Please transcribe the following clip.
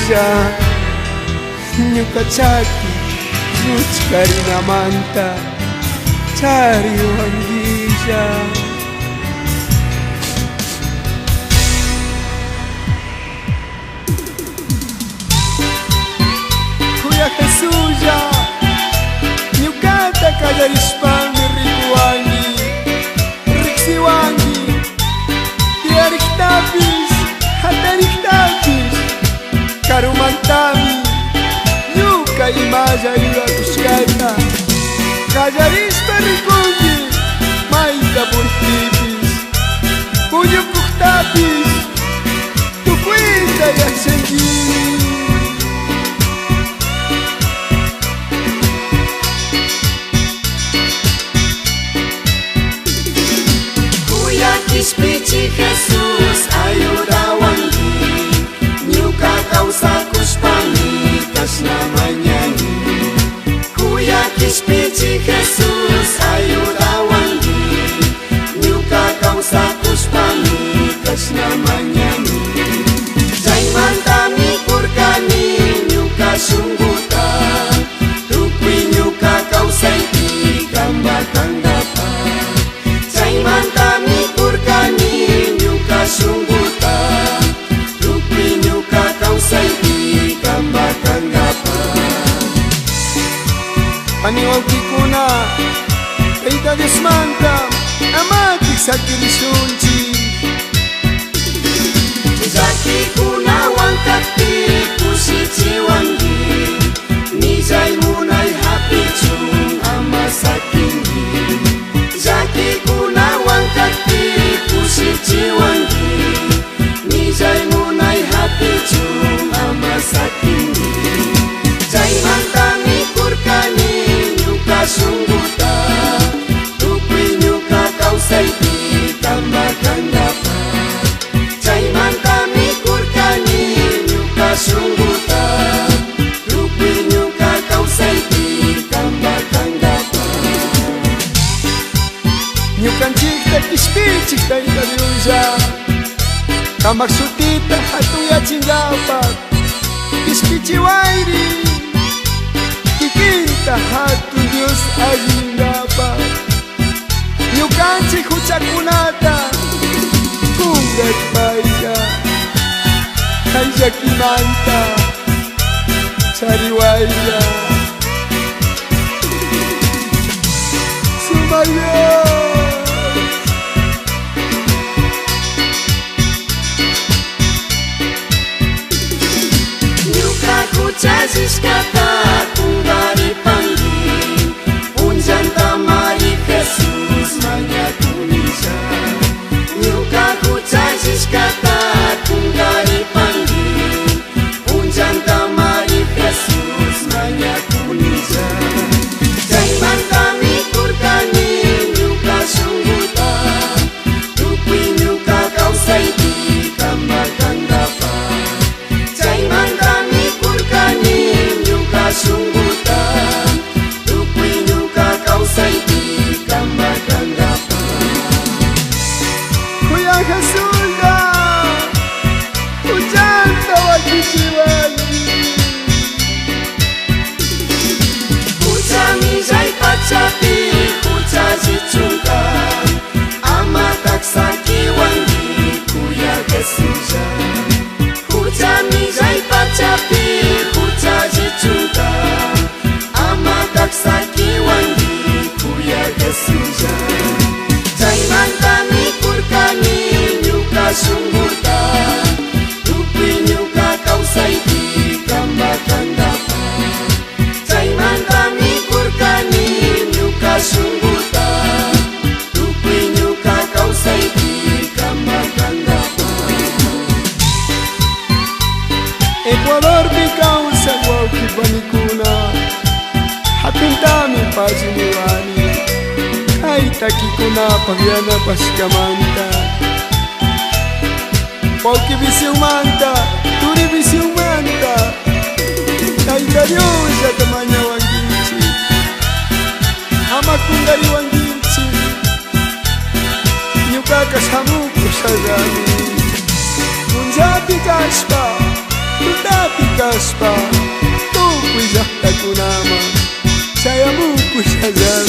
Jesús nyuka chaki nuchkarina manta chari wangija. Kuya Jesús nyukata kajarishpami rikuwangi riksiwangi tiariktapis hatariktapis karumantami nyuka imaya yurakushkata kajarishpa rikungi mayta purtipis puñukuktapis tukuyta yachanki. Pichi Jesús ayudawangi nyuka kausakushpami kasna mañani. Kuyakis pichi Jesús ayudawangi nyuka kausakushpami kasna mañani. Jaimantami kurkani nyuka sungguta tukwi nyuka kausaiti gamba kandapa. Jaimantami nyuka sungguta tukwi nyuka kausaiti gamba kandapa. Paniwawkikuna Tayta Diosmanta amatik sakirishunchi. Llakikuna wankakpi kushichiwangi millay munay hapichun ama sakingi. Llakikuna wankakpi kushichiwangi millay munay hapichun ama sakingi. Chaymantami kurkani nyuka sungguta tukwi nyuka kausaiti gamba kandapa. Chaymantami kurkani nyuka sungguta tukwi nyuka kausaiti gamba kandapa. Ñukanchikta kishpichik Tayta Dioslla kamaksutita hatuyachinllapak kishpichiwayri kikinta hatun Dios allinllapak. Ñukanchik huchakunata kunkaypaylla kay llakimanta chariwaylla. Sumayya Chazishkata kungaripangi punjantamari Jesús mañakunilla. Nyuka kuchazishkata kungaripangi punjantamari Jesús mañakunilla. Chaymantami kurkani nyuka sungguta tukwi nyuka kausaiti gamba kandapa. Chaymantami nyuka sungguta tukwi nyuka kausaiti gamba kandapa. Kuya Jesús ujanta wakichiwangi Uchami jay pachapi uchazichunga ama taksakiwangi kuya Jesús. Uchami jay pachapi uchazichunga ama taksakiwangi kuya Jesús. Chaymantami kurkani nyuka sungguta tukwi nyuka kausaiti gamba kandapa. Chaymantami kurkani nyuka sungguta tukwi nyuka kausaiti gamba kandapa. Ecuador mi causa wawkipanikuna hapintami pajiniwani kaytakikunapaq yanapashkamanta. Wawki visiumanta turi visiumanta Tayta Diosllata mañawankichik ama kungariwankichik. Ñukaqa shamukusallami punllapi kashpa tutapi kashpa tukuy llaqtakunaman chayamukushallami